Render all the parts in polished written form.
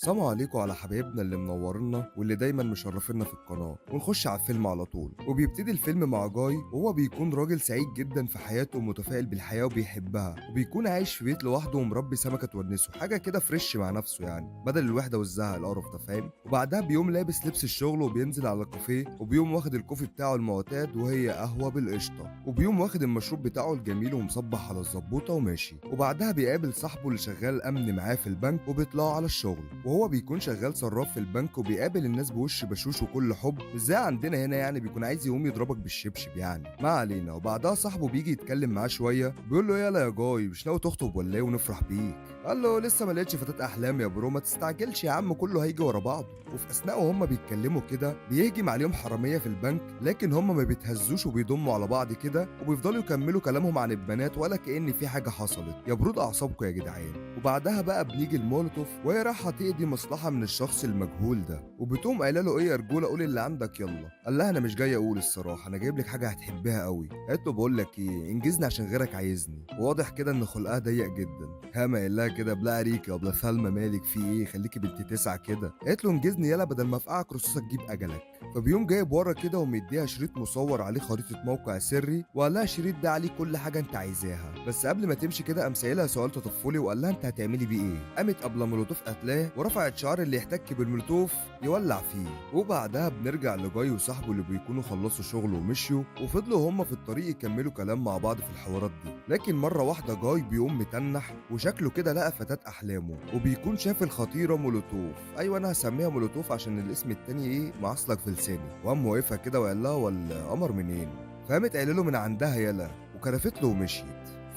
السلام عليكم على حبايبنا اللي منورنا واللي دايما مشرفينا في القناة، ونخش على الفيلم على طول. وبيبتدي الفيلم مع جاي وهو بيكون راجل سعيد جدا في حياته ومتفائل بالحياة وبيحبها، وبيكون عايش في بيت لوحده ومربي سمكة تونسه، حاجة كده فريش مع نفسه يعني بدل الوحدة والزهق القرف ده، فاهم؟ وبعدها بيوم لابس لبس الشغل وبينزل على كافيه، وبيوم واخد الكوفي بتاعه المعتاد وهي قهوة بالقشطة، وبيوم واخد المشروب بتاعه الجميل ومصبح على الزبوطة وماشي. وبعدها بيقابل صاحبه اللي شغال أمن معاه في البنك وبيطلعوا على الشغل، وهو بيكون شغال صراف في البنك وبيقابل الناس بوش بشوش وكل حب، مش زي عندنا هنا يعني بيكون عايز يقوم يضربك بالشبشب يعني، ما علينا. وبعدها صاحبه بيجي يتكلم معاه شويه، بيقول له يلا يا جاي مش ناوي تخطب ولا ايه ونفرح بيك؟ قال له لسه ما لقيتش فتاة احلام يا برو، ما تستعجلش يا عم كله هيجي ورا بعضه. وفي اثناء وهم بيتكلموا كده بيهجم عليهم حراميه في البنك، لكن هم ما بيتهزوش وبيضموا على بعض كده وبيفضلوا يكملوا كلامهم عن البنات ولا كأن في حاجه حصلت. يا برود اعصابكم يا جدعان. وبعدها بقى بنيجي المولوتوف وهي رايحه تقضي مصلحه من الشخص المجهول ده، وبتقوم قايله له ايه يا رجوله قول اللي عندك يلا. قال لها انا مش جاي اقول الصراحه، انا جايب لك حاجه هتحبها قوي. قالت له بقول لك ايه، انجزني عشان غيرك عايزني. وواضح كده ان خلقها ضيق جدا. هاما قال لها كده بلا عريك يا بلا سلمى مالك في ايه، خليكي بنت تسعه كده. قالت له انجزني يلا بدل ما افقعك رصاصه تجيب اجلك. فبيقوم جايب ورا كده ومديها شريط مصور عليه خريطه موقع سري، وقال لها الشريط ده عليه كل حاجه انت عايزاها، بس قبل ما تمشي كده قام سائلها سؤال تطفلي وقال لها انت هتعملي بيه ايه. قامت قبل مولوتوف قتلاه ورفعت شعار اللي يحتك بالمولوتوف يولع فيه. وبعدها بنرجع لجاي وصاحبه اللي بيكونوا خلصوا شغل ومشيوا، وفضلوا هما في الطريق يكملوا كلام مع بعض في الحوارات دي. لكن مره واحده جاي بيقوم متنح وشكله كده لقى فتاة احلامه، وبيكون شاف الخطيره مولوتوف. ايوه انا هسميها مولوتوف عشان الاسم التاني ايه معصلك في لساني. وقام واقفها كده وقال لها والقمر منين؟ فقامت قايله له من عندها يلا، وكرفت له ومشيت.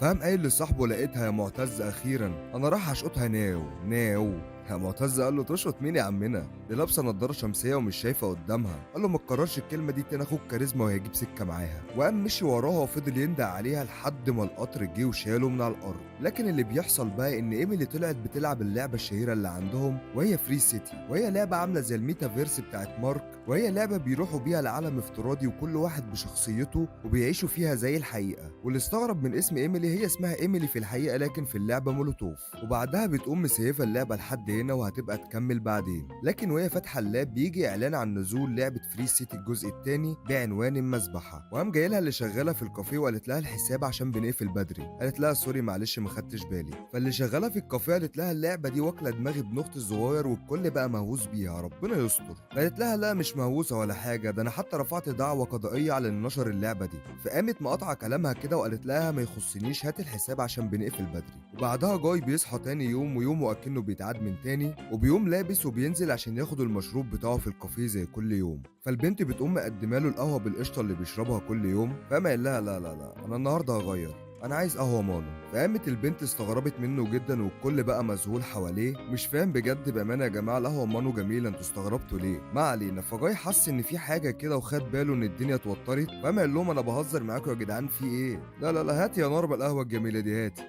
فقام قايل لصاحبه لقيتها يا معتز اخيرا، انا راح اشقطها ناو ناو. يا معتز قال له تشقط مين يا عمنا؟ دي لابسه نضاره شمسيه ومش شايفه قدامها. قال له ما تكررش الكلمه دي تاني اخوك كاريزما وهيجيب سكه معاها. وقام مشي وراها وفضل يندع عليها لحد ما القطر جه وشاله من على الارض. لكن اللي بيحصل بقى ان ايميلي طلعت بتلعب اللعبه الشهيره اللي عندهم وهي فري سيتي، وهي لعبه عامله زي الميتافيرس بتاعت مارك، وهي لعبه بيروحوا بيها لعالم افتراضي وكل واحد بشخصيته وبيعيشوا فيها زي الحقيقه. واللي استغرب من اسم ايميلي هي اسمها ايميلي في الحقيقه لكن في اللعبه مولوتوف. وبعدها بتقوم مسيفه اللعبه لحد هنا وهتبقى تكمل بعدين. لكن وهي فاتحه اللاب بيجي اعلان عن نزول لعبه فري سيتي الجزء الثاني بعنوان المذبحه. وقام جاي لها اللي شغاله في الكافيه وقالت لها الحساب عشان بنقفل بدري. قالت لها سوري معلش ما خدتش بالي. فاللي شغاله في الكافيه قالت لها اللعبه دي واكله دماغي ابن اختي الصغير والكل بقى مهووس بيها ربنا يستر. قالت لها لا مش مهووسه ولا حاجه، ده انا حتى رفعت دعوه قضائيه على اللي نشر اللعبه دي. فقامت مقاطعه كلامها كده وقالت لها ما يخصنيش هات الحساب عشان بنقفل بدري. وبعدها جاي بيصحى تاني يوم ويومه اكنه بيتعاد من تاني، وبيقوم لابس وبينزل عشان ياخد المشروب بتاعه في الكافيه زي كل يوم. فالبنت بتقوم مقدمه له القهوه بالقشطه اللي بيشربها كل يوم، فقام قال لها لا انا النهارده هغير، انا عايز قهوه مانو. فقامت البنت استغربت منه جدا والكل بقى مذهول حواليه مش فاهم بجد بامانه يا جماعه القهوه مانو جميله انتوا استغربتوا ليه؟ ما علينا. فجاي حس ان في حاجه كده وخد باله ان الدنيا اتوترت، فقام قال لهم انا بهزر معاكم يا جدعان في ايه؟ لا هاتي يا نار القهوه الجميله دي هاتي.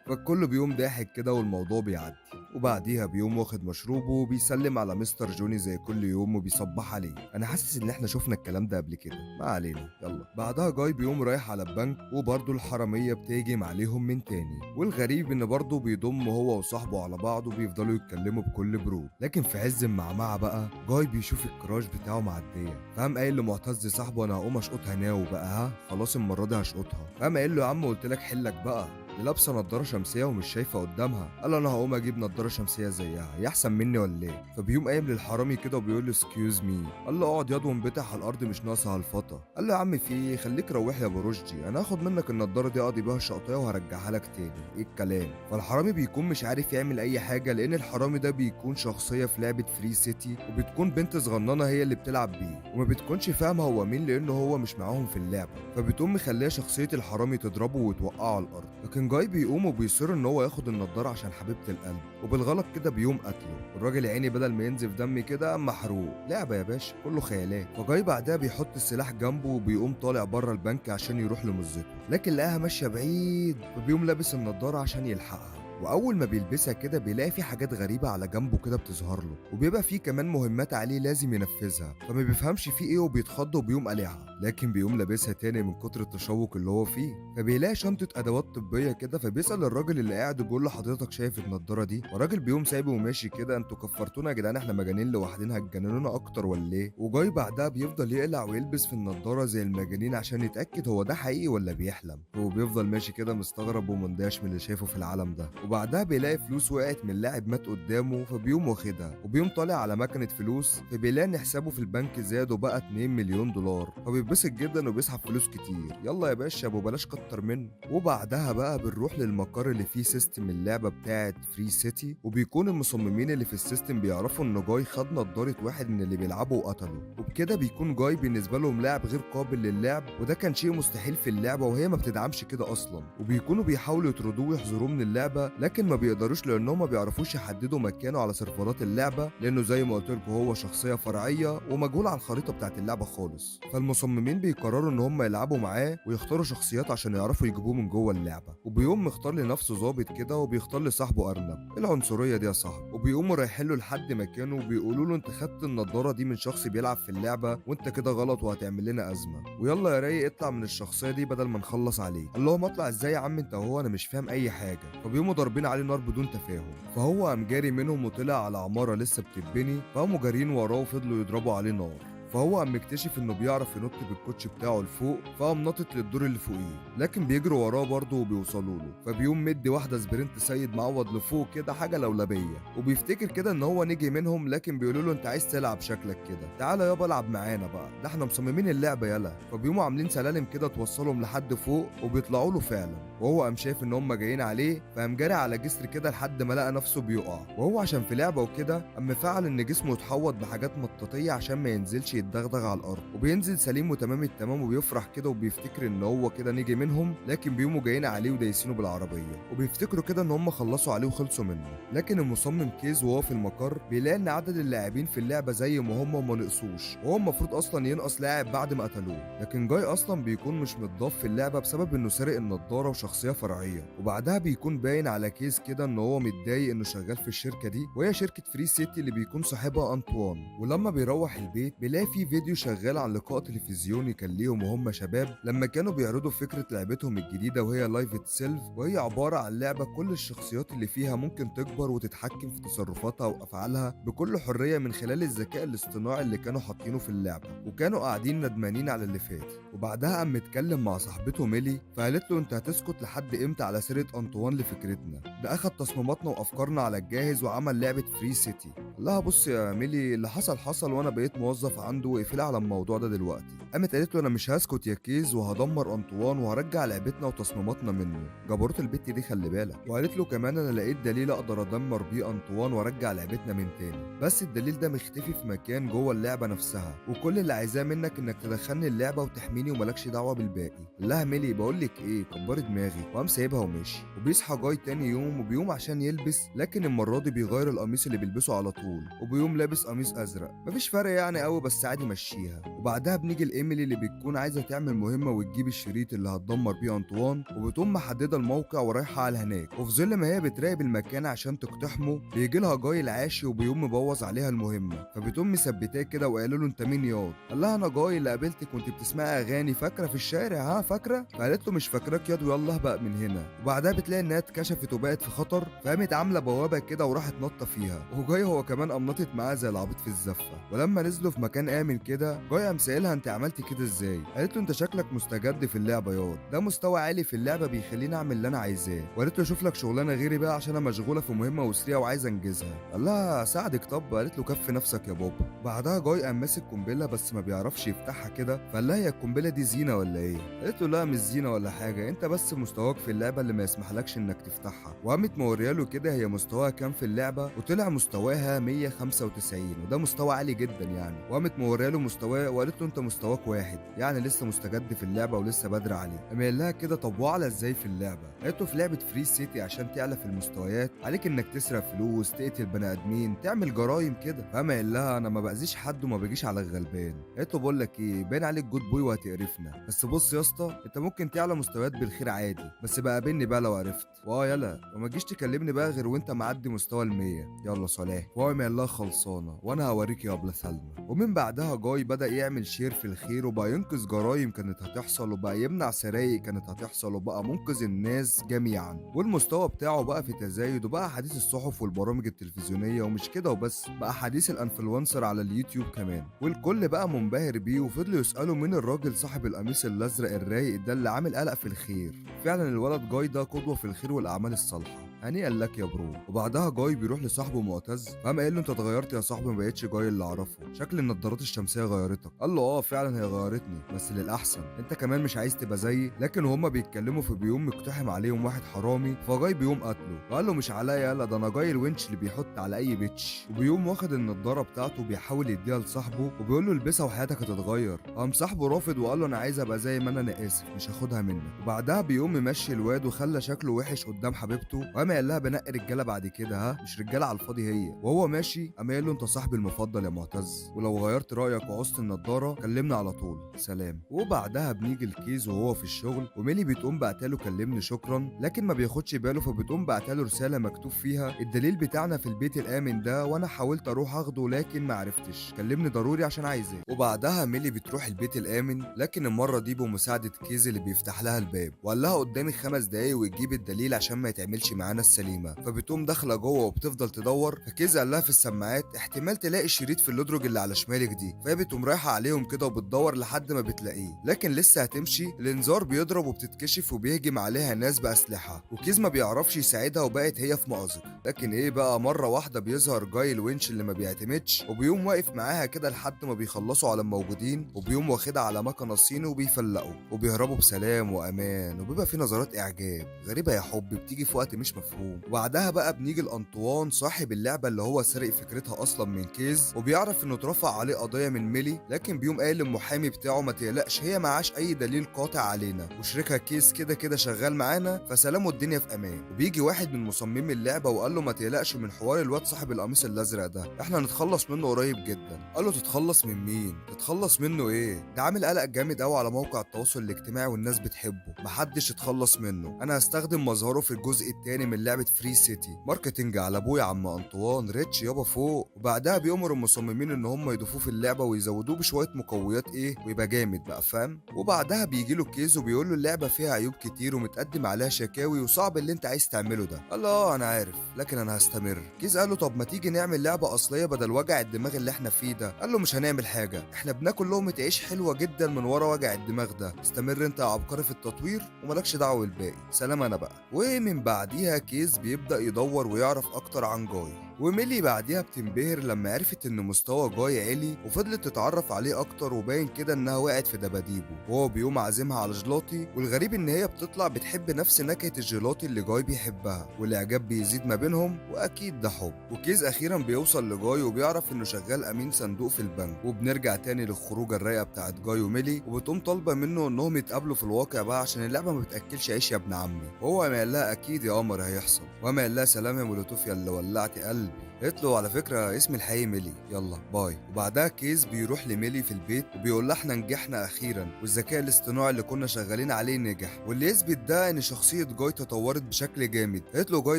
فالكل بيقوم ضاحك كده والموضوع بيعدي. وبعديها بيقوم واخد مشروبه وبيسلم على مستر جوني زي كل يوم وبيصبح عليه. انا حاسس ان احنا شفنا الكلام ده قبل كده، ما علينا يلا. بعدها جاي بيقوم رايح على البنك وبرضه الحراميه بتهجم عليهم من تاني. والغريب ان برضه بيضم هو وصاحبه على بعض وبيفضلوا يتكلموا بكل برود. لكن في عز المعمعه بقى جاي بيشوف الكراش بتاعه معديه، فقام قايل لمعتز صاحبه انا هقوم اشقطها ناو بقى، ها خلاص المره دي هشقطها. فقام قايل له يا عم قلت لك حلك بقى، دي لابسه نضاره شمسيه ومش شايفه قدامها. قال له انا هقوم اجيب نضاره شمسيه زيها، هي احسن مني ولا ايه؟ فبيقوم قايم للحرامي كده وبيقول له سكيوز مي. قال له اقعد ياض وانبتح على الارض مش ناقصه هالفطه. قال له يا عم في ايه خليك روح يا ابو رشدي، انا هاخد منك النضاره دي اقضي بيها شقطيه وهرجعها لك تاني، ايه الكلام؟ فالحرامي بيكون مش عارف يعمل اي حاجه لان الحرامي ده بيكون شخصيه في لعبه فري سيتي وبتكون بنت صغننه هي اللي بتلعب بيه، وما بتكونش فاهمه هو مين لانه هو مش معاهم في اللعبه. فبتقوم مخليه شخصيه الحرامي تضربه وتوقعه على الارض. لكن جاي بيقوم وبيصر ان هو ياخد النضاره عشان حبيبه القلب، وبالغلط كده بيقوم قتله. الراجل يا عيني بدل ما ينزف دم كده قام محروق. لعبه يا باشا كله خيالات. فجاي بعدها بيحط السلاح جنبه وبيقوم طالع بره البنك عشان يروح لمزته، لكن لقاها ماشيه بعيد فبيقوم لابس النضاره عشان يلحقها. واول ما بيلبسها كده بيلاقي في حاجات غريبه على جنبه كده بتظهر له، وبيبقى في كمان مهمات عليه لازم ينفذها، فما بيفهمش في ايه وبيتخض وبيقوم قالعها، لكن بيقوم لابسها تاني من كتر التشوق اللي هو فيه. فبيلاقي شنطه ادوات طبيه كده، فبيسال الراجل اللي قاعد وبيقول له حضرتك شايف النضاره دي؟ والراجل بيقوم سايبه وماشي كده. انتوا كفرتونا يا جدعان، احنا مجانين لوحدنا، هتجننونا اكتر ولا ايه؟ وجاي بعدها بيفضل يقلع ويلبس في النضاره زي المجانين عشان يتاكد هو ده حقيقي ولا بيحلم. هو بيفضل ماشي كده مستغرب ومندهش من اللي شايفه في العالم ده. وبعدها بيلاقي فلوس وقعت من لاعب مات قدامه، فبيقوم واخدها وبيقوم طالع على مكنه فلوس، فبيلاقي ان حسابه في البنك زاد وبقى 2 مليون دولار، فبيتبسط جدا وبيسحب فلوس كتير. يلا يا باشا ابو بلاش كتر منه. وبعدها بقى بنروح للمقر اللي فيه سيستم اللعبه بتاعه فري سيتي، وبيكون المصممين اللي في السيستم بيعرفوا ان جاي خد نضاره واحد من اللي بيلعبوا وقتله، وبكده بيكون جاي بالنسبه لهم لاعب غير قابل للعب، وده كان شيء مستحيل في اللعبه وهي ما بتدعمش كده اصلا. وبيكونوا بيحاولوا يطردوه ويحذروه من اللعبه، لكن ما بيقدروش لانهم ما بيعرفوش يحددوا مكانه على سيرفرات اللعبه، لانه زي ما قلت لكم هو شخصيه فرعيه ومجهول على الخريطه بتاعت اللعبه خالص. فالمصممين بيقرروا ان هم يلعبوا معاه ويختاروا شخصيات عشان يعرفوا يجيبوه من جوه اللعبه، وبيقوم مختار لنفسه ظابط كده وبيختار لصاحبه ارنب. إيه العنصريه دي يا صاحبي؟ وبيقوموا رايحين له لحد مكانه وبيقولوا له انت خدت النضاره دي من شخص بيلعب في اللعبه وانت كده غلط وهتعمل لنا ازمه، ويلا يا رايق اطلع من الشخصيه دي بدل ما نخلص عليه. قال لهم اطلع ازاي يا عم انت وهو، انا مش فاهم اي حاجه. فبيقوموا ضاربين عليه نار بدون تفاهم، فهو قام جاري منهم وطلع على عماره لسه بتتبني، فقاموا جارين وراه وفضلوا يضربوا عليه نار. فهو قام مكتشف انه بيعرف ينط بالكوتش بتاعه لفوق، فقام ناطط للدور اللي فوقيه، لكن بيجروا وراه برضه وبيوصلوا له. فبيقوم مدي واحده سبرنت سيد معوض لفوق كده حاجه لولبيه، وبيفتكر كده ان هو نجي منهم، لكن بيقولوا له انت عايز تلعب شكلك كده، تعالى يابا العب معانا بقى، ده احنا مصممين اللعبه يلا. فبيقوموا عاملين سلالم كده توصلهم لحد فوق وبيطلعوا له فعلا، وهو قام شايف ان هم جايين عليه، فقام جاري على جسر كده لحد ما لقى نفسه بيقع، وهو عشان في لعبه وكده قام فعل ان جسمه يتحوط بحاجات مطاطيه عشان ما ينزلش يتدغدغ على الارض، وبينزل سليم وتمام التمام وبيفرح كده وبيفتكر ان هو كده نيجي منهم، لكن بيقوموا جايين عليه ودايسينه بالعربيه، وبيفتكروا كده ان هم خلصوا عليه وخلصوا منه. لكن المصمم كيز وهو في المقر بيلاقي ان عدد اللاعبين في اللعبه زي ما هم وما نقصوش، وهو المفروض اصلا ينقص لاعب بعد ما قتلوه، لكن جاي اصلا بيكون مش متضاف في اللعبه بسبب انه سارق النضاره وشخصيه فرعيه. وبعدها بيكون باين على كيز كده ان هو متضايق انه شغال في الشركه دي، وهي شركه فري سيتي اللي بيكون صاحبها انطوان. ولما بيروح البيت بيلاقي في فيديو شغال عن لقاء تلفزيوني كان ليهم وهم شباب، لما كانوا بيعرضوا فكره لعبتهم الجديده وهي لايف اتسيلف، وهي عباره عن لعبه كل الشخصيات اللي فيها ممكن تكبر وتتحكم في تصرفاتها وافعالها بكل حريه من خلال الذكاء الاصطناعي اللي كانوا حاطينه في اللعبه، وكانوا قاعدين ندمانين على اللي فات. وبعدها قام متكلم مع صاحبته ميلي، فقالت له انت هتسكت لحد امتى على سيره انطوان لفكرتنا؟ ده اخد تصميماتنا وافكارنا على الجاهز وعمل لعبه فري سيتي. قال لها بص يا ميلي، اللي حصل حصل وانا بقيت موظف عنده واقفلي على الموضوع ده دلوقتي. قامت قالت له انا مش هسكت يا كيز وهدمر انطوان وهرجع لعبتنا وتصميماتنا منه. جبروت البت دي خلي بالك. وقالت له كمان انا لقيت دليل اقدر ادمر بيه انطوان وارجع لعبتنا من تاني، بس الدليل ده مختفي في مكان جوه اللعبه نفسها، وكل اللي عايزاه منك انك تدخلني اللعبه وتحميني وملكش دعوه بالباقي. قال لها ميلي بقول لك ايه، كبري دماغي، وقام سايبها ومشي. وبيصحى جاي تاني يوم وبيقوم عشان يلبس، لكن المره دي بيغير القميص اللي بيلبسه على طول وبيقوم لابس قميص ازرق. مفيش فرق يعني قوي بس عادي مشيها. وبعدها بنيجي لايميلي اللي بتكون عايزه تعمل مهمه وتجيب الشريط اللي هتدمر بيه انطوان، وبتقوم محدده الموقع ورايحه على هناك، وفي ظل ما هي بتراقب المكان عشان تقتحمه بيجي لها جاي العاشي وبيقوم مبوظ عليها المهمه، فبتقوم مثبتاه كده وقالوا له انت مين ياض؟ قال لها انا جاي اللي قابلتك وانت بتسمعي اغاني فاكره في الشارع، ها فاكره؟ فقالت له مش فاكراك ياض ويلا بقى من هنا. وبعدها بتلاقي انها اتكشفت وبقت في خطر، فقامت عامله بوابه كده وراحت نطه فيها، وجاي هو كمان قام نطت معاها زي العبيط في الزفه. ولما نزلوا في مكان امن كده جاي قام سائلها انت عملتي كده ازاي؟ قالت له انت شكلك مستجد في اللعبه ياض، ده مستوى عالي في اللعبه بيخليني اعمل اللي انا عايزاه. وقالت له شوف لك شغلانه غيري بقى عشان انا مشغوله في مهمه وسريعه وعايزه انجزها. قال لها اساعدك طب؟ قالت له كف نفسك يا بابا. بعدها جاي قام ماسك قنبله بس ما بيعرفش يفتحها كده، فقال لها هي القنبله دي زينه ولا ايه؟ قالت له لا مش زينه ولا حاجه، انت بس مستواك في اللعبه اللي ما يسمحلكش انك تفتحها. وقامت مورياله كده هي مستواها كام في اللعبه، وطلع مستواها 195 وده مستوى عالي جدا يعني. وقامت موريه له مستواه وقالت له انت مستواك واحد، يعني لسه مستجد في اللعبه ولسه بدري عليه. قام قايل لها كده طب واعلى ازاي في اللعبه؟ قالت له في لعبه فري سيتي عشان تعلى في المستويات عليك انك تسرق فلوس، تقتل بني ادمين، تعمل جرايم كده. فقام قايل لها انا ما باذيش حد وما باجيش على الغلبان. قالت له بقول لك ايه، باين عليك جود بوي وهتقرفنا، بس بص يا اسطى انت ممكن تعلى مستويات بالخير عادي، بس بقى قابلني بقى لو عرفت. يلا وما تجيش تكلمني بقى غير وانت معدي مستوى ال100. يلا سلام. قام قال لها خلصانه وانا هوريك يا ابله سلمى. ومن بعدها جاي بدا يعمل شير في الخير وبقى ينقذ جرايم كانت هتحصل وبقى يمنع سرايق كانت هتحصل وبقى منقذ الناس جميعا. والمستوى بتاعه بقى في تزايد وبقى حديث الصحف والبرامج التلفزيونيه، ومش كده وبس بقى حديث الانفلونسر على اليوتيوب كمان. والكل بقى منبهر بيه وفضلوا يسالوا مين الراجل صاحب القميص الازرق الرايق ده اللي عامل قلق في الخير. فعلا الولد جاي ده قدوه في الخير والاعمال الصالحه، هنيئا لك يا برو. وبعدها جاي بيروح لصاحبه معتز، قام قايل له انت اتغيرت يا صاحبي، ما بقتش جاي اللي اعرفه، شكل النضارات الشمسيه غيرتك. قال له فعلا هي غيرتني بس للاحسن، انت كمان مش عايز تبقى زيي. لكن هما بيتكلموا في بيوم مقتحم عليهم واحد حرامي، فجاي بيقوم قتله. قال له مش عليا يالا، ده انا جاي الونش اللي بيحط على اي بيتش. وبيقوم واخد النضاره بتاعته وبيحاول يديها لصاحبه وبيقول له البسها وحياتك هتتغير. قام صاحبه رافض وقال له انا عايز ابقى زي ما انا اسف مش هاخدها منك. وبعدها بيقوم ممشي الواد وخلى شكله وحش قدام حبيبته، وقام قال لها بنقي رجاله بعد كده، مش رجاله على الفاضي هي. وهو ماشي قام قايل له انت صاحبي المفضل يا معتز، ولو غيرت رايك وعوزت النضاره كلمني على طول، سلام. وبعدها بنيجي الكيز وهو في الشغل وميلي بتقوم بعتله كلمني شكرا، لكن ما بياخدش باله فبتقوم بعتله رساله مكتوب فيها الدليل بتاعنا في البيت الامن ده، وانا حاولت اروح اخده لكن ما عرفتش، كلمني ضروري عشان عايزاه. وبعدها ميلي بتروح البيت الامن، لكن المره دي بمساعده كيز اللي بيفتح لها الباب وقال لها قدامي 5 دقايق وتجيب الدليل عشان ما يتعملش معانا السليمه. فبتقوم داخله جوه وبتفضل تدور، فكيز قال لها في السماعات احتمال تلاقي الشريط في اللودروج اللي على شمالك دي. فهي بتقوم رايحه عليهم كده وبتدور لحد ما بتلاقيه، لكن لسه هتمشي الانذار بيضرب وبتتكشف وبيهجم عليها ناس باسلحه، وكيز ما بيعرفش يساعدها وبقت هي في مأزق. لكن ايه بقى، مره واحده بيظهر جاي الونش اللي ما بيعتمدش وبيقوم واقف معاها كده لحد ما بيخلصوا على الموجودين، وبيقوم واخدها على مكنه صيني وبيفلقوا وبيهربوا بسلام وامان، وبيبقى في نظرات اعجاب غريبه يا حب بتيجي في وقت مش مفهوم. وبعدها بقى بنيجي لانطوان صاحب اللعبه اللي هو سرق فكرتها اصلا من كيز، وبيعرف انه اترفع عليه قضيه من ميلي، لكن بيقوم قايل للمحامي بتاعه ما تقلقش هي معاش اي دليل قاطع علينا، وشريكها كيز كده كده شغال معانا فسلام الدنيا في امان. وبيجي واحد من مصممي اللعبه وقال له ما تقلقش من حوار الواد صاحب القميص الازرق ده، احنا هنتخلص منه قريب جدا. قال له تتخلص من مين؟ تتخلص منه ايه؟ ده عامل قلق جامد قوي على موقع التواصل الاجتماعي والناس بتحبه، محدش يتخلص منه، انا هستخدم مظهره في الجزء الثاني من لعبه فري سيتي، ماركتنج على ابويا عم انطوان ريتش يابا فوق. وبعدها بيأمر المصممين ان هم يضيفوه في اللعبه ويزودوه بشويه مقويات ويبقى جامد بقى فاهم. وبعدها بيجي له كيز وبيقول له اللعبه فيها عيوب كتير ومتقدم عليها شكاوي وصعب اللي انت عايز تعمله ده. قال له انا عارف لكن انا هستمر. كيز قال له طب ما تيجي نعمل لعبه اصليه بدل وجع الدماغ اللي احنا فيه ده. قال له مش هنعمل حاجه، احنا بناكل لقمه عيش حلوه جدا من ورا وجع الدماغ ده، استمر انت يا عبقري في التطوير وملكش دعوه بالباقي، سلام انا بقى. ومن بعديها كيز بيبدا يدور ويعرف اكتر عن جاي، وميلي بعديها بتنبهر لما عرفت ان مستوى جاي عالي وفضلت تتعرف عليه اكتر، وباين كده انها وقعت في دباديبه وهو بيقوم عازمها على جيلاتي. والغريب ان هي بتطلع بتحب نفس نكهه الجيلاتي اللي جاي بيحبها، والاعجاب بيزيد ما بينهم واكيد ده حب. وكيز اخيرا بيوصل لجاي وبيعرف انه شغال امين صندوق في البنك. وبنرجع تاني للخروجه الرايقه بتاعت جاي وميلي، وبتقوم طالبه منه انهم يتقابلوا في الواقع بقى عشان اللعبه ما بتاكلش عيش يا ابن عمي. وهو قال لها اكيد يا قمر هيحصل، وقام قال لها سلام يا مولوتوف يا اللي ولعت قلبي. قلت له على فكره اسمي الحقيقي ميلي، يلا باي. وبعدها كيز بيروح لميلي في البيت وبيقول لها احنا نجحنا اخيرا، والذكاء الاصطناعي اللي كنا شغالين عليه نجح، واللي يثبت ده ان شخصيه جاي تطورت بشكل جامد. قلت له جاي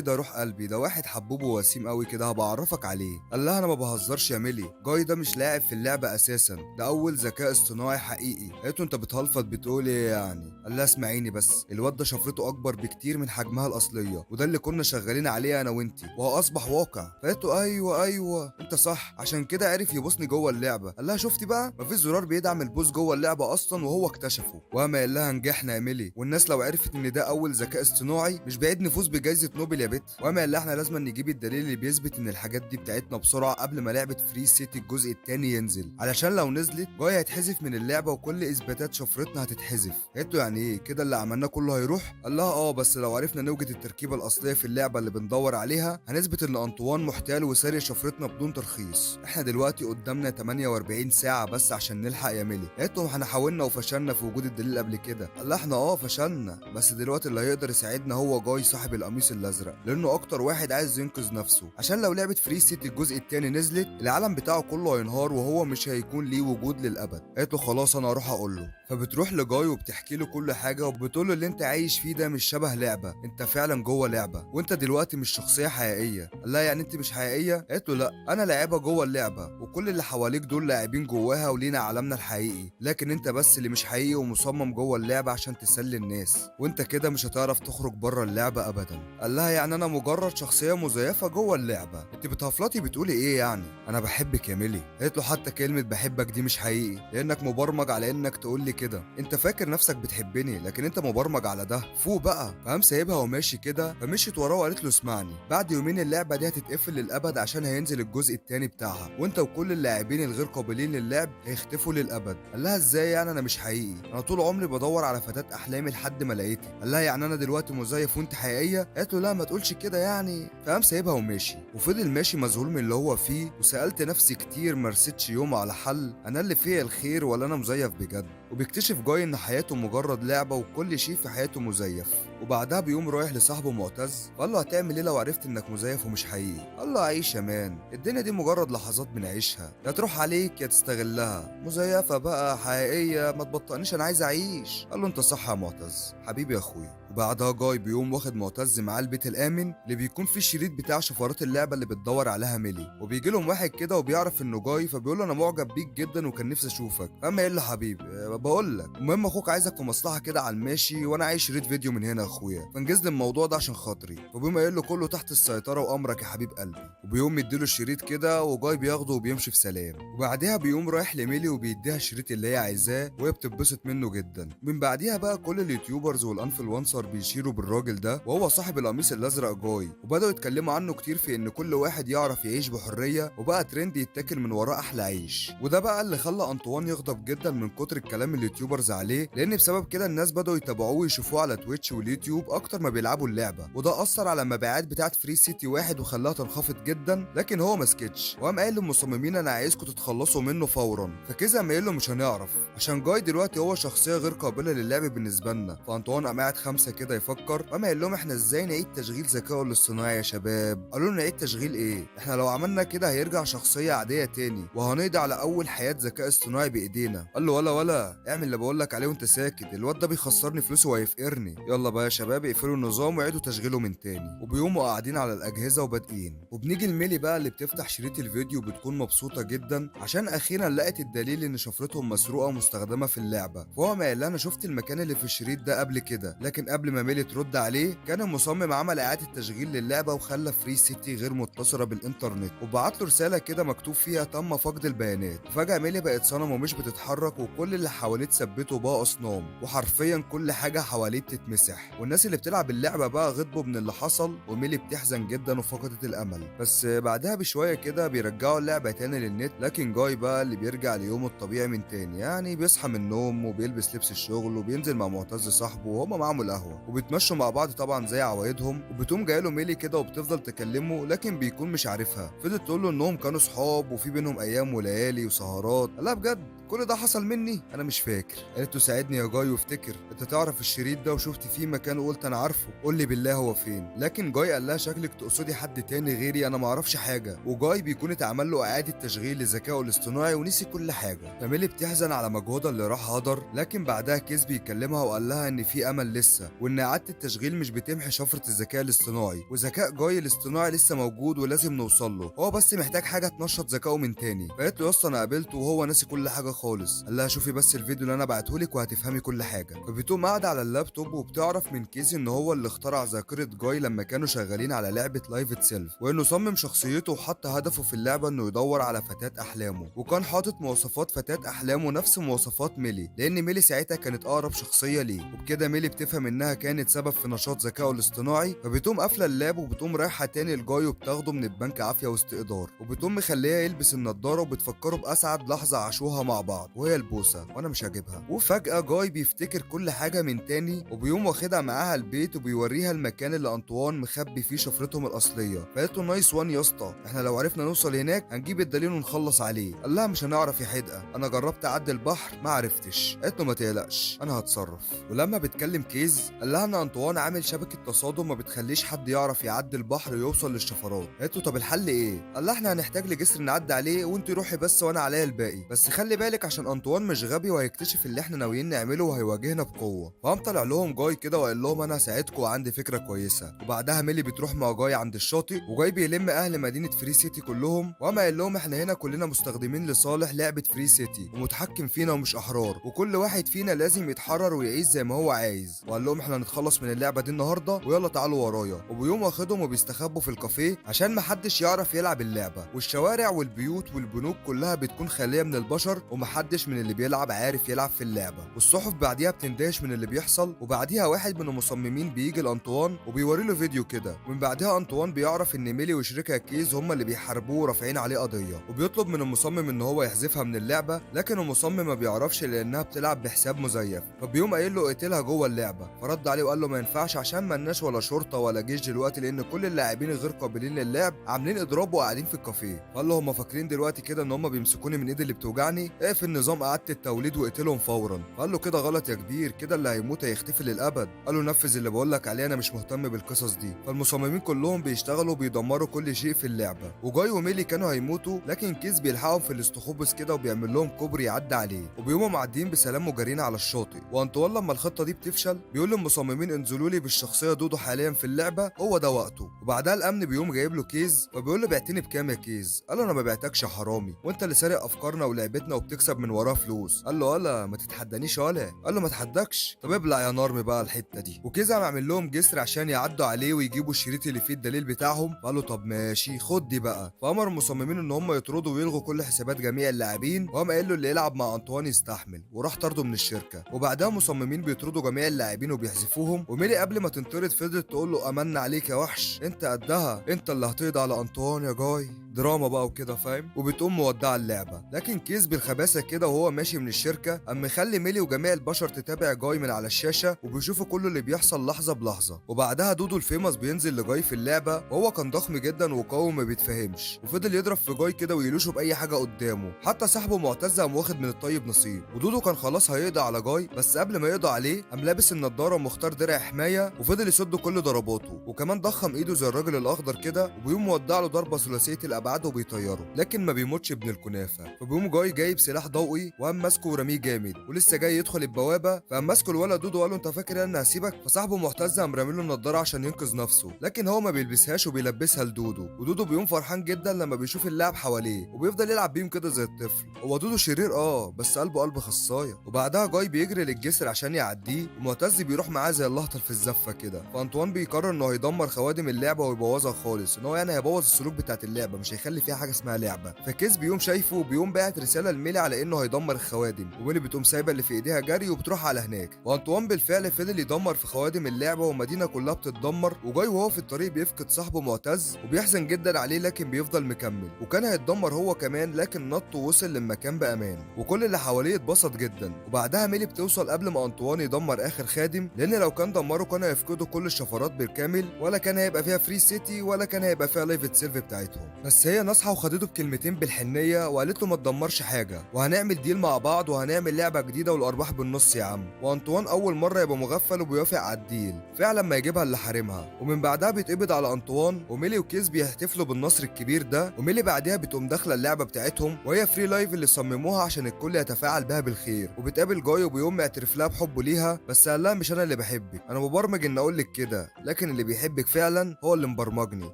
ده روح قلبي، ده واحد حبوب ووسيم قوي كده هبقى اعرفك عليه. قال لها انا ما بهزرش يا ميلي، جاي ده مش لاعب في اللعبه اساسا، ده اول ذكاء اصطناعي حقيقي. قلت له انت بتهلفط بتقول ايه يعني؟ قال لها اسمعيني بس، الواد ده شفرته اكبر بكتير من حجمها الاصليه، وده اللي كنا شغالين عليه انا وانتي وهو اصبح واقع. فقلت له ايوه انت صح، عشان كده عرف يبوسني جوه اللعبه. قال لها شفتي بقى مفيش زرار بيدعم البوس جوه اللعبه اصلا وهو اكتشفه. وقام قال لها نجحنا يا ميلي، والناس لو عرفت ان ده اول ذكاء اصطناعي مش بعيد نفوز بجائزه نوبل يا بت. وقام قال لها احنا لازم نجيب الدليل اللي بيثبت ان الحاجات دي بتاعتنا بسرعه قبل ما لعبه فري سيتي الجزء الثاني ينزل، علشان لو نزلت جاي هيتحذف من اللعبه وكل اثباتات شفرتنا هتتحذف. قلت له يعني ايه كده اللي عملناه كله هيروح؟ قال لها بس لو عرفنا نوجد التركيبه الاصليه في اللعبه اللي بندور عليها هنثبت ان انطوان محتال بالفعل وسارق شفرتنا بدون ترخيص. احنا دلوقتي قدامنا 48 ساعة بس عشان نلحق يا ميلي. قالت له احنا حاولنا وفشلنا في وجود الدليل قبل كده. قال لها احنا فشلنا، بس دلوقتي اللي هيقدر يساعدنا هو جاي صاحب القميص الازرق، لانه اكتر واحد عايز ينقذ نفسه، عشان لو لعبة فري سيتي الجزء الثاني نزلت العالم بتاعه كله هينهار وهو مش هيكون ليه وجود للابد. قالت له خلاص انا هروح اقول له. فبتروح لجاي وبتحكي له كل حاجه، وبتقول له اللي انت عايش فيه ده مش شبه لعبه، انت فعلا جوه لعبه، وانت دلوقتي مش شخصيه حقيقيه. قال لها يعني انت مش حقيقيه؟ قالت له لا، انا لاعبه جوه اللعبه، وكل اللي حواليك دول لاعبين جواها ولينا عالمنا الحقيقي، لكن انت بس اللي مش حقيقي ومصمم جوه اللعبه عشان تسلي الناس، وانت كده مش هتعرف تخرج بره اللعبه ابدا. قال لها يعني انا مجرد شخصيه مزيفه جوه اللعبه؟ انت بتهفلطي بتقولي ايه يعني؟ انا بحبك يا ميلي. قالت له حتى كلمه بحبك دي مش حقيقي، لانك مبرمج على انك تقول لي كده. انت فاكر نفسك بتحبني لكن انت مبرمج على ده، فوق بقى. فقام سايبها وماشي كده. فمشيت وراه وقالت له اسمعني، بعد يومين اللعبه دي هتتقفل للابد عشان هينزل الجزء الثاني بتاعها، وانت وكل اللاعبين الغير قابلين للعب هيختفوا للابد. قال لها ازاي يعني؟ انا مش حقيقي، انا طول عمري بدور على فتاة احلامي لحد ما لقيتك. قال لها يعني انا دلوقتي مزيف وانت حقيقيه؟ قالت له لا ما تقولش كده يعني. فقام سايبها وماشي، وفضل ماشي مذهول من اللي هو فيه. وسالت نفسي كتير مرستش يوم على حل، انا اللي فيا الخير ولا انا مزيف بجد؟ وبيكتشف جاي ان حياته مجرد لعبه وكل شيء في حياته مزيف. وبعدها بيقوم رايح لصاحبه معتز، قال له هتعمل ايه لو عرفت انك مزيف ومش حقيقي؟ قال له عيش يا مان، الدنيا دي مجرد لحظات بنعيشها، يا تروح عليك يا تستغلها، مزيفه بقى حقيقيه ما تبطئنيش انا عايز اعيش. قال له انت صح يا معتز حبيبي يا اخويا. وبعدها جاي بيقوم واخد معتز معاه البيت الامن اللي بيكون فيه الشريط بتاع شفرات اللعبه اللي بتدور عليها ميلي. وبيجي لهم واحد كده وبيعرف انه جاي، فبيقول له انا معجب بيك جدا وكان نفسي اشوفك. اما ايه اللي حبيبي بقول لك المهم اخوك عايزك في مصلحه كده على الماشي، وانا عايز شريط فيديو من هنا يا اخويا، فانجز لي الموضوع ده عشان خاطري. فبيقوم قايل له كله تحت السيطره وامرك يا حبيب قلبي. وبيقوم مديله الشريط كده، وجاي بياخده وبيمشي في سلام. وبعدها بيقوم رايح لميلي وبيديها الشريط اللي هي عايزاه، وهي بتتبسط منه جدا. من بعديها بقى كل اليوتيوبرز والانفلونسر بيشيروا بالراجل ده، وهو صاحب القميص الازرق جاي، وبداوا يتكلموا عنه كتير في ان كل واحد يعرف يعيش بحريه، وبقى ترند يتاكل من وراه احلى عيش. وده بقى اللي خلى انطوان يغضب جدا من كتر الكلام اليوتيوبرز عليه، لان بسبب كده الناس بداوا يتابعوه ويشوفوه على تويتش واليوتيوب اكتر ما بيلعبوا اللعبه. وده اثر على المبيعات بتاعه فري سيتي 1 وخلاها تنخفض جدا. لكن هو ما سكتش، وقام قايل للمصممين انا عايزكم تتخلصوا منه فورا. فكذا قام قايل له مش هنعرف، عشان جاي دلوقتي هو شخصيه غير قابله للعب بالنسبه لنا. فانطوان قام قاعد خمسه كده يفكر، وقام قايل لهم احنا ازاي نعيد تشغيل ذكائه الاصطناعي يا شباب؟ قالوا له نعيد تشغيل ايه؟ احنا لو عملنا كده هيرجع شخصيه عاديه تاني، وهنقضي على اول حياه ذكاء اصطناعي بايدينا. قال له ولا اعمل اللي بقول لك عليه وانت ساكت، الواد ده بيخسرني فلوسي وهيفقرني. يلا بقى يا شباب اقفلوا النظام وعيدوا تشغيله من تاني. وبيقوموا قاعدين على الاجهزه وبادئين. وبنيجي الميلي بقى اللي بتفتح شريط الفيديو بتكون مبسوطه جدا عشان اخيرا لقت الدليل ان شفرتهم مسروقه ومستخدمه في اللعبه. فهو ما قال انا شفت المكان اللي في الشريط ده قبل كده. لكن قبل ما ميلي ترد عليه كان المصمم عمل اعاده تشغيل للعبه وخلى فري سيتي غير متصله بالانترنت، وبعت له رساله كده مكتوب فيها تم فقد البيانات. وفجاه ميلي بقت صنم ومش بتتحرك، وكل اللي حواليه اتثبتوا بقى اصنام، وحرفيا كل حاجه حواليه بتتمسح. والناس اللي بتلعب اللعبه بقى غضبوا من اللي حصل، وميلي بتحزن جدا وفقدت الامل. بس بعدها بشويه كده بيرجعوا اللعبه تاني للنت. لكن جاي بقى اللي بيرجع ليومه الطبيعي من تاني، يعني بيصحى من النوم وبيلبس لبس الشغل وبينزل مع معتز صاحبه وهما معاهم القهوه، وبيتمشوا مع بعض طبعا زي عوايدهم. وبتقوم جايله ميلي كده وبتفضل تكلمه، لكن بيكون مش عارفها. فضلت تقول له انهم كانوا صحاب وفي بينهم ايام وليالي وسهرات. لا بجد كل ده حصل مني؟ انا مش فاكر. قالت له ساعدني يا جاي وافتكر، انت تعرف الشريط ده وشفت فيه مكان وقلت انا عارفه، قول لي بالله هو فين. لكن جاي قال لها شكلك تقصدي حد تاني غيري، انا ما اعرفش حاجه. وجاي بيكون اتعمل له اعاده تشغيل لذكائه الاصطناعي ونسي كل حاجه. فميلي بتحزن على مجهودها اللي راح هدر. لكن بعدها كيس بيكلمها وقال لها ان في امل لسه، وان اعاده التشغيل مش بتمحي شفره الذكاء الاصطناعي، وذكاء جاي الاصطناعي لسه موجود ولازم نوصل له، هو بس محتاج حاجه تنشط ذكائه من تاني. فقالت له يا اسطى انا قابلته وهو ناسي كل حاجه خالص. قال لها شوفي بس الفيديو اللي انا بعتهولك وهتفهمي كل حاجه. فبتقوم قاعده على اللابتوب وبتعرف من كيس ان هو اللي اخترع ذاكره جاي لما كانوا شغالين على لعبه لايف اتسيلف، وانه صمم شخصيته وحط هدفه في اللعبه انه يدور على فتاه احلامه، وكان حاطط مواصفات فتاه احلامه نفس مواصفات ميلي، لان ميلي ساعتها كانت اقرب شخصيه ليه. وبكده ميلي بتفهم انها كانت سبب في نشاط ذكائه الاصطناعي. فبتقوم قافله اللاب وبتقوم رايحه تاني لجاي وبتاخده من البنك عافيه واستقدار، وبتقوم مخليه يلبس النضاره وبتفكره باسعد لحظه عاشوها مع بعض. بعض وهي البوسه وانا مش هجيبها. وفجاه جاي بيفتكر كل حاجه من تاني وبيقوم واخدها معاها البيت وبيوريها المكان اللي انطوان مخبي فيه شفرتهم الاصليه. فقالت له نايس وان يا اسطى، احنا لو عرفنا نوصل هناك هنجيب الدليل ونخلص عليه. قال لها مش هنعرف يا حدقه، انا جربت اعدي البحر ما عرفتش. قالت له ما تقلقش انا هتصرف. ولما بتكلم كيز قال لها ان انطوان عامل شبكه تصادم ما بتخليش حد يعرف يعدي البحر ويوصل للشفرات. قالت له طب الحل ايه؟ قال لها احنا هنحتاج لجسر نعدي عليه وانت روحي بس وانا عليا الباقي، بس خلي بالك عشان انطوان مش غبي وهيكتشف اللي احنا ناويين نعمله وهيواجهنا بقوه. فقام طلع لهم جاي كده وقال لهم انا هساعدكم وعندي فكره كويسه. وبعدها ميلي بتروح مع جاي عند الشاطئ وجاي بيلم اهل مدينه فري سيتي كلهم، وقام قال لهم احنا هنا كلنا مستخدمين لصالح لعبه فري سيتي ومتحكم فينا ومش احرار، وكل واحد فينا لازم يتحرر ويعيش زي ما هو عايز. وقال لهم احنا هنتخلص من اللعبه دي النهارده ويلا تعالوا ورايا. وبيقوم واخدهم وبيستخبوا في الكافيه عشان محدش يعرف يلعب اللعبه. والشوارع والبيوت والبنوك كلها بتكون خاليه من البشر ومحدش من اللي بيلعب عارف يلعب في اللعبه. والصحف بعديها بتندهش من اللي بيحصل. وبعديها واحد من المصممين بيجي لانطوان وبيوري له فيديو كده، ومن بعدها انطوان بيعرف ان ميلي وشريكها كيز هم اللي بيحاربوه ورافعين عليه قضيه، وبيطلب من المصمم ان هو يحذفها من اللعبه، لكن المصمم ما بيعرفش لانها بتلعب بحساب مزيف. فبيقوم قايل له اقتلها جوه اللعبه. فرد عليه وقال له ما ينفعش عشان مالناش ولا شرطه ولا جيش دلوقتي، لان كل اللاعبين الغير قابلين للعب عاملين اضراب وقاعدين في الكافيه. قال له هم فاكرين دلوقتي كده ان هم بيمسكوني من ايدي اللي بتوجعني؟ اقف النظام اعاده التوليد واقتلهم فورا. قال له كده غلط يا كبير، كده اللي هيموت هيختفي للابد. قال له نفذ اللي بقول لك عليه، انا مش مهتم بالقصص دي. فالمصممين كلهم بيشتغلوا وبيدمروا كل شيء في اللعبه. وجاي وميلي كانوا هيموتوا، لكن كيز بيلحقهم في الاستخبص كده وبيعمل لهم كوبري يعدي عليه، وبيقوموا معديين بسلام وجارين على الشاطئ. وانطوان لما الخطه دي بتفشل بيقول للمصممين انزلوا لي بالشخصيه دودو حاليا في اللعبه، هو ده وقته. وبعدها الامن بيقوم جايب له كيز فبيقول له بعتني بكام يا كيز؟ قال له انا ما بعتكش يا حرامي، وانت اللي سارق افكارنا ولعبتنا وبتكسب من وراها فلوس. قال له ولا ما تتحدانيش ولا. قال له ما اتحدكش، طب ابلع يا نارمي بقى الحته دي. وكيز قام عامل لهم جسر عشان يعدوا عليه ويجيبوا الشريط اللي فيه الدليل بتاعهم. قال له طب ماشي خد دي بقى. فامر المصممين ان هم يطردوا ويلغوا كل حسابات جميع اللاعبين، وقام قايل له اللي يلعب مع انطوان يستحمل، وراح طرده من الشركه. وبعدها المصممين بيطردوا جميع اللاعبين وبيحذفوهم. وميلي قبل ما تنطرد فضلت تقول له امنا عليك يا وحش، انت قدها، انت اللي هتقضي على انطوان يا جاي. دراما بقى وكده فاهم. وبتقوم مودعه اللعبه. لكن كيز بالخباثه كده وهو ماشي من الشركه قام مخلي ميلي وجميع البشر تتابع جاي من على الشاشه وبيشوفوا كل اللي بيحصل لحظه بلحظه. وبعدها دودو الفيموس بينزل لجاي في اللعبه وهو كان ضخم جدا وقوي ما بيتفهمش، وفضل يضرب في جاي كده ويلوشه باي حاجه قدامه. حتى صاحبه معتز قام واخد من الطيب نصيب. ودودو كان خلاص هيقضي على جاي، بس قبل ما يقضي عليه قام لابس النضاره ومختار درع حمايه وفضل يصد كل ضرباته، وكمان ضخم ايده زي الراجل الاخضر كده وبيقوم مودع له ضربه ثلاثيه الابعاد وبيطيره، لكن ما بيموتش ابن الكنافه. فبيقوم جاي جايب سلاح ضوئي وقام ماسكه ورميه جامد، ولسه جاي يدخل البوابه فقام ماسكه الولد دودو وقال له انت فاكر ان هسيبك؟ فصاحبه معتز قام رامي له النضاره عشان ينقذ نفسه، لكن هو ما بيلبسهاش وبيلبسها لدودو. ودودو بيقوم فرحان جدا لما بيشوف اللاعب حواليه وبيفضل يلعب بيهم كده زي الطفل. هو دودو شرير بس قلبه قلب خصايه. وبعدها جاي بيجري للجسر عشان يعديه، ومعتز بيروح معاه زي اللهطل في الزفه كده. فانطوان بيقرر انه هيدمر خوادم اللعبه ويبوظها خالص، ان هو يعني هيبوظ السلوك بتاعت اللعبه، مش هيخلي فيها حاجه اسمها لعبه. فكيز بيقوم شايفه وبيقوم باعت رساله لميلي على انه هيدمر الخوادم، وميلي بتقوم سايبه اللي في ايديها جري وبتروح على هناك. وانطوان بالفعل فضل يدمر في خوادم اللعبه والمدينه كلها بتتدمر. وجاي وهو في الطريق بيفقد صاحبه معتز وبيحزن جدا عليه، لكن بيفضل مكمل، وكان هيتدمر هو كمان لكن نط ووصل للمكان بامان، وكل اللي حواليه اتبسط جدا. وبعدها ميلي بتوصل قبل ما انطوان يدمر اخر خادم، لان لو كان دمره كان هيفقدوا كل الشفرات بالكامل، ولا كان هيبقى فيها فري سيتي ولا كان هيبقى فيها لايف سيرف بتاعتهم. بس هي نصحى وخدته بكلمتين بالحنيه وقالت له ما تدمرش حاجه، وهنعمل ديل مع بعض وهنعمل لعبه جديده والارباح بالنص يا عم. وانطوان اول مره يبقى مغفل وبيوافق على الديل فعلا ما يجيبها اللي حارمها. ومن بعدها بيتقبض على انطوان، وميلي وكيز بيحتفلوا بالنصر الكبير ده. وميلي بعدها بتقوم داخله اللعبه بتاعتهم وهي فري لايف اللي صمموها عشان الكل يتفاعل بها بالخير. وبتقابل جاي وبيقوم معترف لها بحبه ليها، بس قال لها مش انا اللي بحبك، انا مبرمج ان اقول لك كده، لكن اللي بيحبك فعلا هو اللي مبرمجني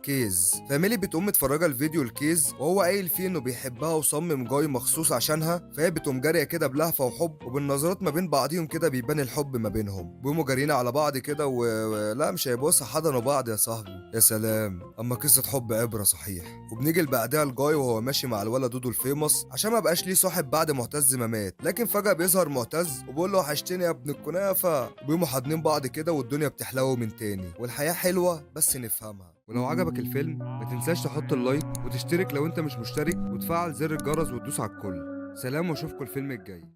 كيز. فميلي بتقوم متفرجه الفيديو الكيز وهو قايل فيه انه بيحبها وصمم جاي مخصوص عشانها، فهي بتقوم جاريه كده بلهفه وحب، وبالنظرات ما بين بعضهم كده بيبان الحب ما بينهم. بيقوموا جاريين على بعض كده لا مش هيبصوا حضنوا بعض يا صاحبي. يا سلام، اما قصه حب عبره صحيح. وبنيجي بعدها لجاي وهو ماشي مع الولد دودو الفيموس عشان ما بقاش ليه صاحب بعد معتز ما مات، لكن فجاه بيظهر معتز وبيقول له وحشتني يا ابن الكنافه. وبيقوموا حاضنين بعض كده والدنيا بتحلو من تاني، والحياه حلوه بس نفهمها. ولو عجبك الفيلم ما تنساش تحط اللايك وتشترك لو انت مش مشترك، وتفعل زر الجرس وتدوس على الكل. سلام واشوفكم الفيلم الجاي.